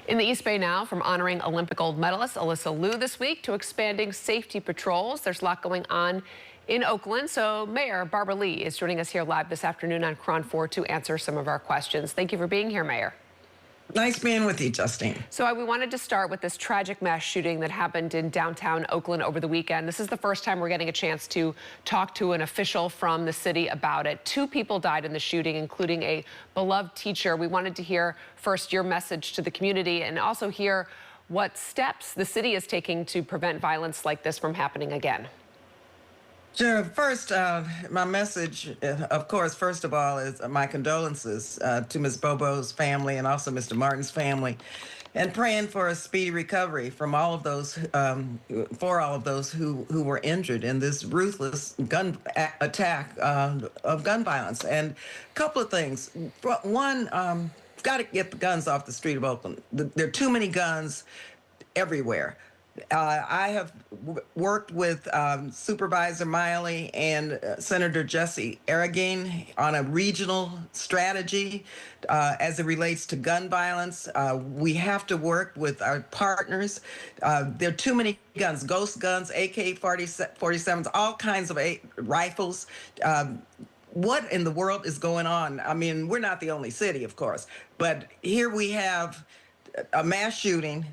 In the East Bay now, from honoring Olympic gold medalist Alyssa Liu this week to expanding safety patrols, there's a lot going on in Oakland. So Mayor Barbara Lee is joining us here live this afternoon on KRON4 to answer some of our questions. Thank you for being here, Mayor. Nice being with you, Justine. So we wanted to start with this tragic mass shooting that happened in downtown Oakland over the weekend. This is the first time we're getting a chance to talk to an official from the city about it. 2 people died in the shooting, including a beloved teacher. We wanted to hear first your message to the community and also hear what steps the city is taking to prevent violence like this from happening again. Sure. First, my message, of course, first of all, is my condolences to Ms. Bobo's family and also Mr. Martin's family, and praying for a speedy recovery from all of those, for all of those who were injured in this ruthless gun attack of gun violence. And a couple of things. One, got to get the guns off the street of Oakland. There are too many guns everywhere. I have worked with Supervisor Miley and Senator Jesse Arreguín on a regional strategy as it relates to gun violence. We have to work with our partners. There are too many guns, ghost guns, AK-47s, all kinds of rifles. What in the world is going on? I mean, we're not the only city, of course, but here we have a mass shooting,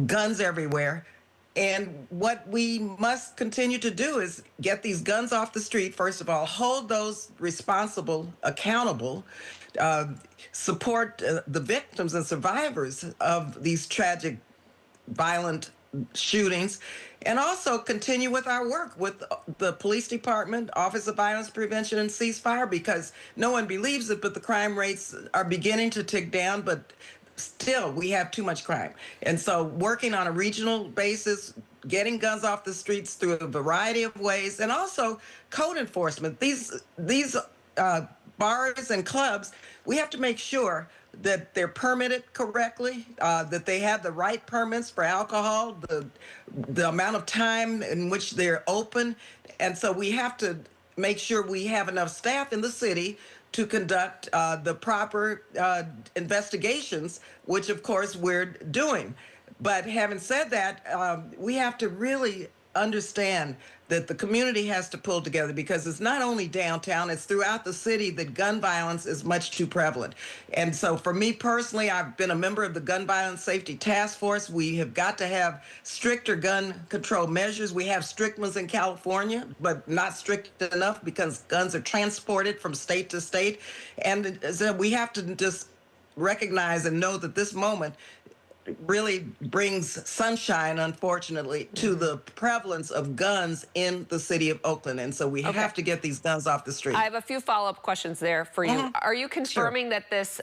guns everywhere. And what we must continue to do is get these guns off the street, first of all, hold those responsible accountable, support the victims and survivors of these tragic, violent shootings, and also continue with our work with the police department, Office of Violence Prevention and Ceasefire, because no one believes it, but the crime rates are beginning to tick down, but still, we have too much crime. And so working on a regional basis, getting guns off the streets through a variety of ways, and also code enforcement. These bars and clubs, we have to make sure that they're permitted correctly, that they have the right permits for alcohol, the amount of time in which they're open. And so we have to make sure we have enough staff in the city to conduct the proper investigations, which of course we're doing. But having said that, we have to really understand that the community has to pull together, because it's not only downtown, it's throughout the city that gun violence is much too prevalent. And so for me personally, I've been a member of the Gun Violence Safety Task Force. We have got to have stricter gun control measures. We have strict ones in California, but not strict enough because guns are transported from state to state. And so we have to just recognize and know that this moment really brings sunshine, unfortunately, to the prevalence of guns in the city of Oakland. And so we have to get these guns off the street. I have a few follow-up questions there for you. Are you confirming that this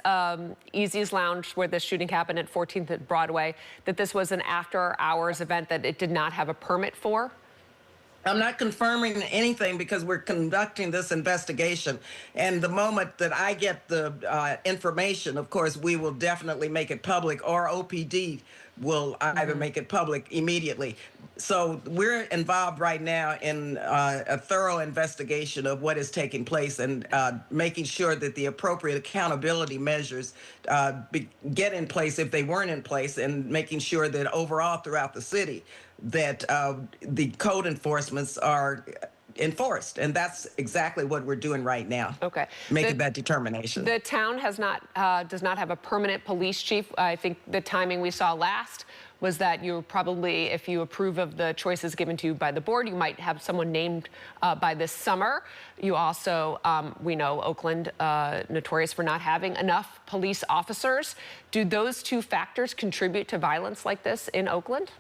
Easy's Lounge, where this shooting happened at 14th and Broadway, that this was an after-hours event that it did not have a permit for? I'm not confirming anything because we're conducting this investigation. And the moment that I get the information, of course, we will definitely make it public, or OPD will either make it public immediately. So we're involved right now in a thorough investigation of what is taking place, and making sure that the appropriate accountability measures get in place if they weren't in place, and making sure that overall throughout the city that the code enforcements are enforced. And that's exactly what we're doing right now. Okay. Making that determination. The town has not, does not have a permanent police chief. I think the timing we saw last was that you probably, if you approve of the choices given to you by the board, you might have someone named by this summer. You also, we know Oakland, notorious for not having enough police officers. Do those 2 factors contribute to violence like this in Oakland?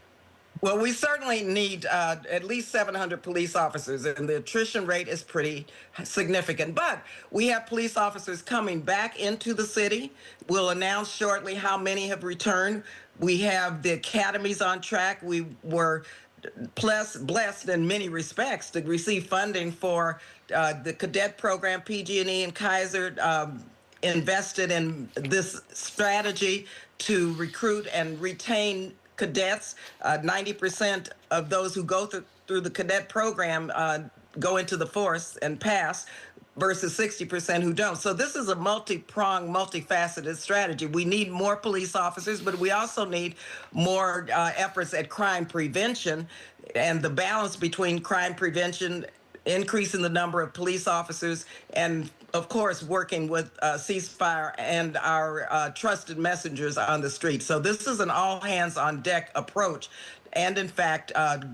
Well, we certainly need at least 700 police officers, and the attrition rate is pretty significant. But we have police officers coming back into the city. We'll announce shortly how many have returned. We have the academies on track. We were blessed in many respects to receive funding for the cadet program. PG&E and Kaiser invested in this strategy to recruit and retain cadets. 90% of those who go through the cadet program go into the force and pass. versus 60% who don't. So this is a multi-pronged, multifaceted strategy. We need more police officers, but we also need more efforts at crime prevention, and the balance between crime prevention, increasing the number of police officers, and of course working with ceasefire and our trusted messengers on the street. So this is an all hands on deck approach. And in fact,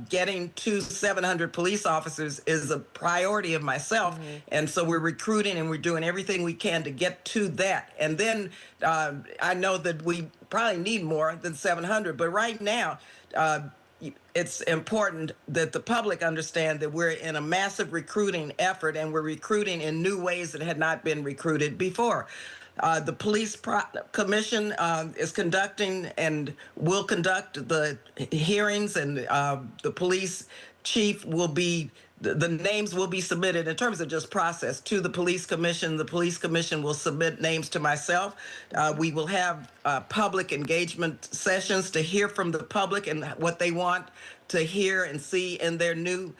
getting to 700 police officers is a priority of myself. And so we're recruiting and we're doing everything we can to get to that. And then I know that we probably need more than 700, but right now, it's important that the public understand that we're in a massive recruiting effort, and we're recruiting in new ways that had not been recruited before. The Police Commission is conducting and will conduct the hearings, and the police chief will be, the names will be submitted in terms of just process to the Police Commission. The Police Commission will submit names to myself. We will have public engagement sessions to hear from the public and what they want to hear and see in their new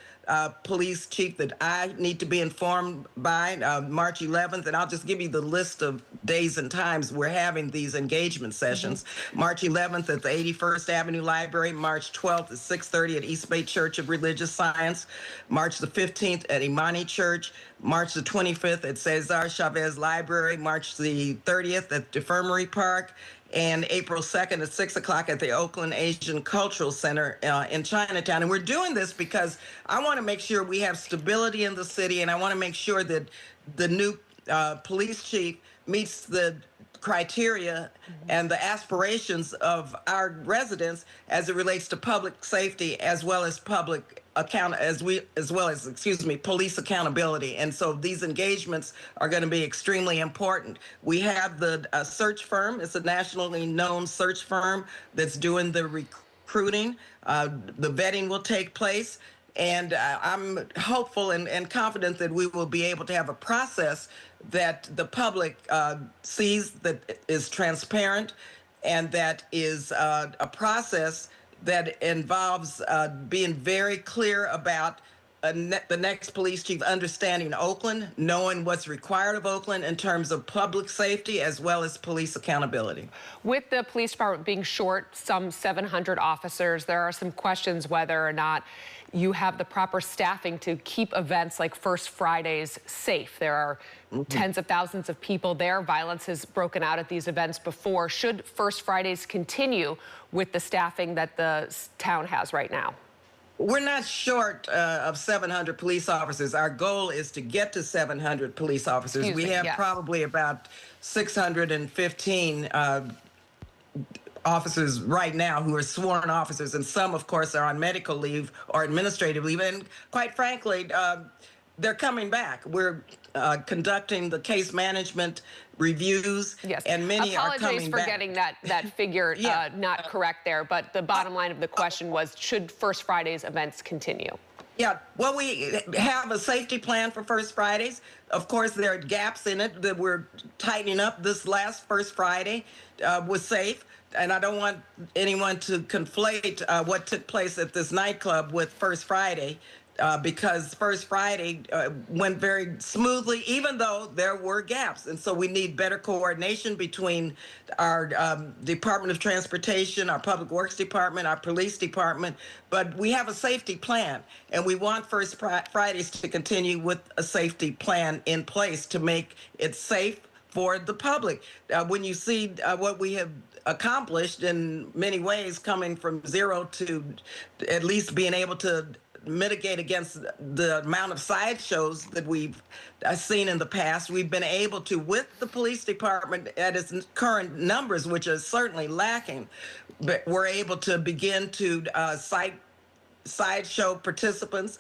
police chief that I need to be informed by March 11th. And I'll just give you the list of days and times we're having these engagement sessions. March 11th at the 81st Avenue Library, March 12th at 6:30 at East Bay Church of Religious Science, March the 15th at Imani Church, March the 25th at Cesar Chavez Library, March the 30th at Infirmary Park, and April 2nd at 6 o'clock at the Oakland Asian Cultural Center in Chinatown. And we're doing this because I want to make sure we have stability in the city, and I want to make sure that the new police chief meets the criteria and the aspirations of our residents as it relates to public safety, as well as police accountability. And so these engagements are going to be extremely important. We have the search firm. It's a nationally known search firm that's doing the recruiting. The vetting will take place. And I'm hopeful and confident that we will be able to have a process that the public sees, that is transparent, and that is a process that involves being very clear about the next police chief understanding Oakland, knowing what's required of Oakland in terms of public safety as well as police accountability. With the police department being short some 700 officers, there are some questions whether or not you have the proper staffing to keep events like First Fridays safe. There are tens of thousands of people there. Violence has broken out at these events before. Should First Fridays continue with the staffing that the town has right now? We're not short of 700 police officers. Our goal is to get to 700 police officers. We have probably about 615 officers right now who are sworn officers, and some, of course, are on medical leave or administrative leave. And quite frankly, they're coming back. We're conducting the case management reviews, and many are coming back. Apologies for getting that figure not correct there, but the bottom line of the question was, should First Fridays events continue? Yeah, well, we have a safety plan for First Fridays. Of course, there are gaps in it that we're tightening up. This last First Friday was safe, and I don't want anyone to conflate what took place at this nightclub with First Friday. Because First Friday went very smoothly, even though there were gaps. And so we need better coordination between our Department of Transportation, our Public Works Department, our Police Department. But we have a safety plan, and we want First Fridays to continue with a safety plan in place to make it safe for the public. When you see what we have accomplished in many ways, coming from zero to at least being able to mitigate against the amount of sideshows that we've seen in the past. We've been able to, with the police department at its current numbers, which are certainly lacking, but we're able to begin to cite sideshow participants.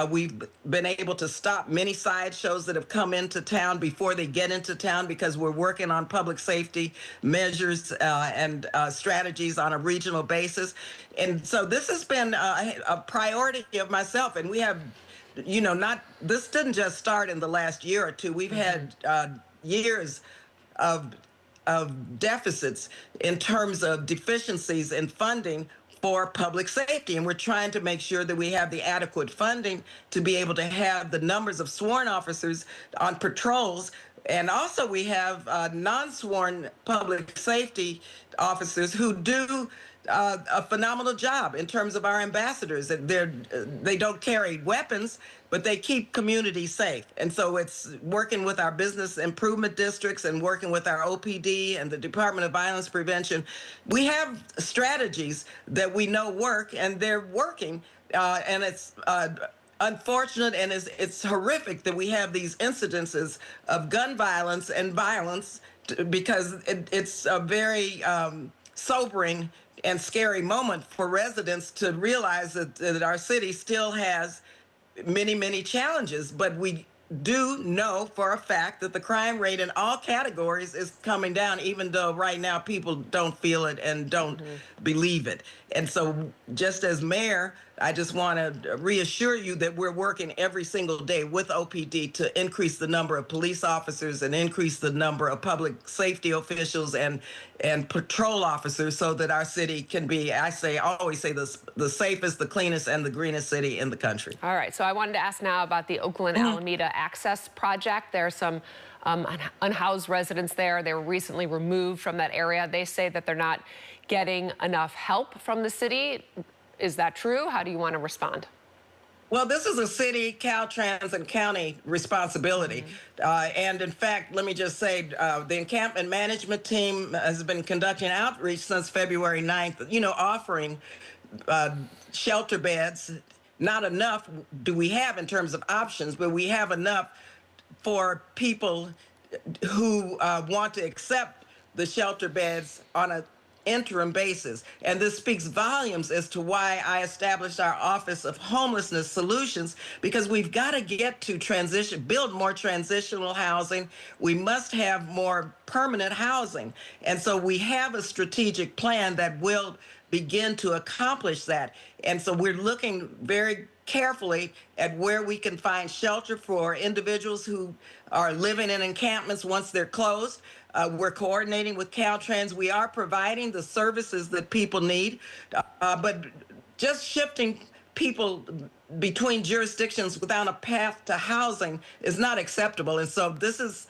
We've been able to stop many sideshows that have come into town before they get into town, because we're working on public safety measures and strategies on a regional basis. And so this has been a priority of myself. And we have, this didn't just start in the last year or two. We've had years of deficits in terms of deficiencies in funding for public safety. And we're trying to make sure that we have the adequate funding to be able to have the numbers of sworn officers on patrols. And also we have non-sworn public safety officers who do a phenomenal job in terms of our ambassadors. They don't carry weapons, but they keep communities safe. And so it's working with our business improvement districts and working with our OPD and the Department of Violence Prevention. We have strategies that we know work, and they're working. And it's unfortunate, and it's horrific that we have these incidences of gun violence and violence, because it's a very sobering and scary moment for residents to realize that our city still has many, many challenges. But we do know for a fact that the crime rate in all categories is coming down, even though right now people don't feel it and don't believe it. And so just as mayor, I just want to reassure you that we're working every single day with OPD to increase the number of police officers and increase the number of public safety officials and patrol officers, so that our city can be, I always say the safest, the cleanest, and the greenest city in the country. All right, so I wanted to ask now about the Oakland Alameda Access Project. There are some unhoused residents there. They were recently removed from that area. They say that they're not getting enough help from the city. Is that true? How do you want to respond? Well, this is a city, Caltrans, and county responsibility. And in fact, let me just say, the encampment management team has been conducting outreach since February 9th, offering shelter beds. Not enough do we have in terms of options, but we have enough for people who want to accept the shelter beds on an interim basis. And this speaks volumes as to why I established our Office of Homelessness Solutions, because we've got to get to build more transitional housing. We must have more permanent housing. And so we have a strategic plan that will begin to accomplish that. And so we're looking very carefully at where we can find shelter for individuals who are living in encampments once they're closed. We're coordinating with Caltrans. We are providing the services that people need, but just shifting people between jurisdictions without a path to housing is not acceptable. And so this is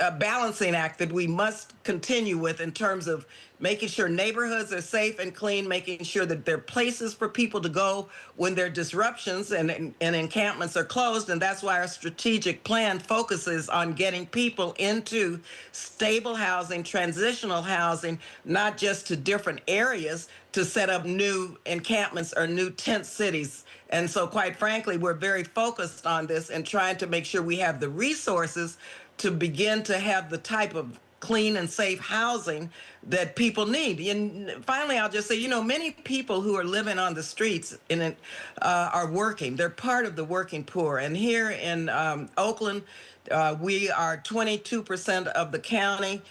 a balancing act that we must continue with in terms of making sure neighborhoods are safe and clean, making sure that there are places for people to go when there are disruptions and encampments are closed. And that's why our strategic plan focuses on getting people into stable housing, transitional housing, not just to different areas to set up new encampments or new tent cities. And so, quite frankly, we're very focused on this and trying to make sure we have the resources to begin to have the type of clean and safe housing that people need. And finally, I'll just say, many people who are living on the streets are working. They're part of the working poor. And here in Oakland, we are 22% of the county.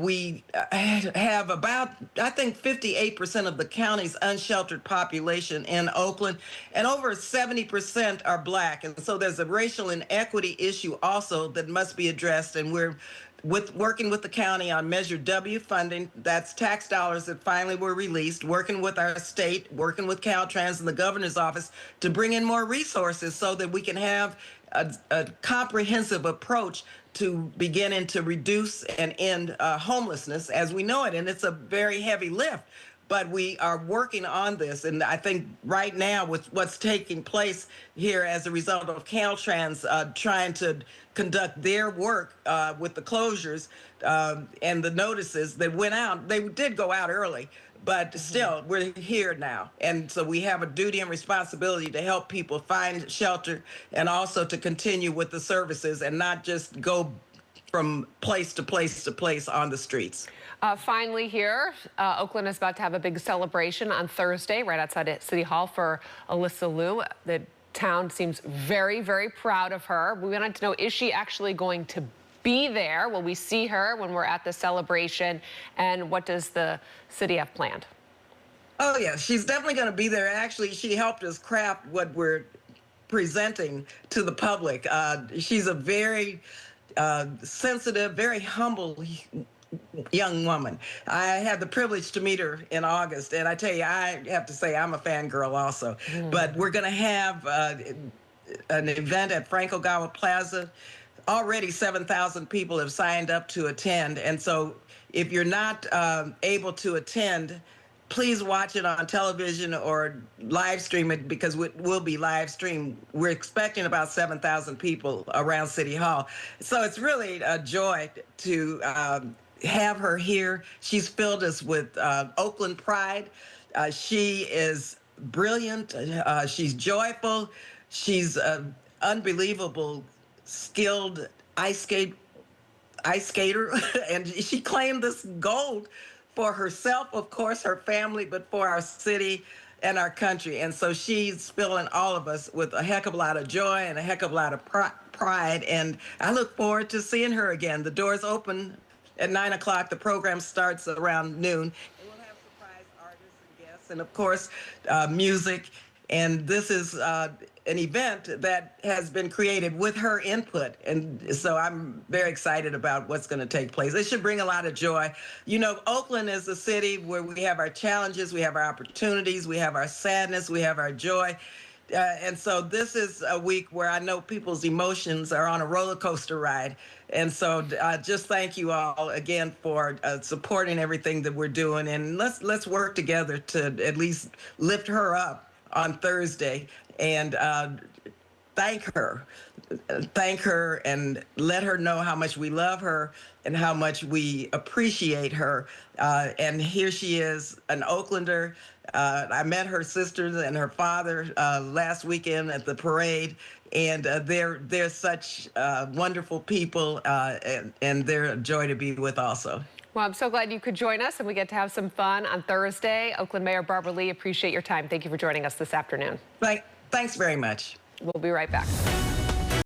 We have about, I think, 58% of the county's unsheltered population in Oakland, and over 70% are Black. And so there's a racial inequity issue also that must be addressed. And we're working with the county on Measure W funding. That's tax dollars that finally were released, working with our state, working with Caltrans and the governor's office to bring in more resources so that we can have a comprehensive approach to beginning to reduce and end homelessness as we know it. And it's a very heavy lift, but we are working on this. And I think right now with what's taking place here as a result of Caltrans trying to conduct their work with the closures and the notices that went out, they did go out early, but still we're here now. And so we have a duty and responsibility to help people find shelter and also to continue with the services and not just go from place to place to place on the streets. Finally here, Oakland is about to have a big celebration on Thursday right outside at City Hall for Alyssa Liu. The town seems very, very proud of her. We wanted to know, is she actually going to be there? Will we see her when we're at the celebration? And what does the city have planned? Oh, yeah, she's definitely going to be there. Actually, she helped us craft what we're presenting to the public. She's a very sensitive, very humble young woman. I had the privilege to meet her in August, and I tell you, I have to say I'm a fangirl also. But we're going to have an event at Frank Ogawa Plaza. Already 7,000 people have signed up to attend, and so if you're not able to attend, please watch it on television or live stream it, because it will be live streamed. We're expecting about 7,000 people around City Hall. So it's really a joy to have her here. She's filled us with Oakland pride. She is brilliant. She's joyful. She's unbelievable, skilled ice skater. And she claimed this gold for herself, of course, her family, but for our city and our country. And so she's filling all of us with a heck of a lot of joy and a heck of a lot of pride. And I look forward to seeing her again. The doors open at 9 o'clock. The program starts around noon. And we'll have surprise artists and guests, and of course, music. And this is an event that has been created with her input. And so I'm very excited about what's going to take place. It should bring a lot of joy. You know, Oakland is a city where we have our challenges, we have our opportunities, we have our sadness, we have our joy. And so this is a week where I know people's emotions are on a roller coaster ride. And so just thank you all again for supporting everything that we're doing. And let's work together to at least lift her up on Thursday and thank her and let her know how much we love her and how much we appreciate her. And here she is, an Oaklander. I met her sisters and her father last weekend at the parade, and they're such wonderful people, and they're a joy to be with also. Well, I'm so glad you could join us, and we get to have some fun on Thursday. Oakland Mayor Barbara Lee, appreciate your time. Thank you for joining us this afternoon. Thanks very much. We'll be right back.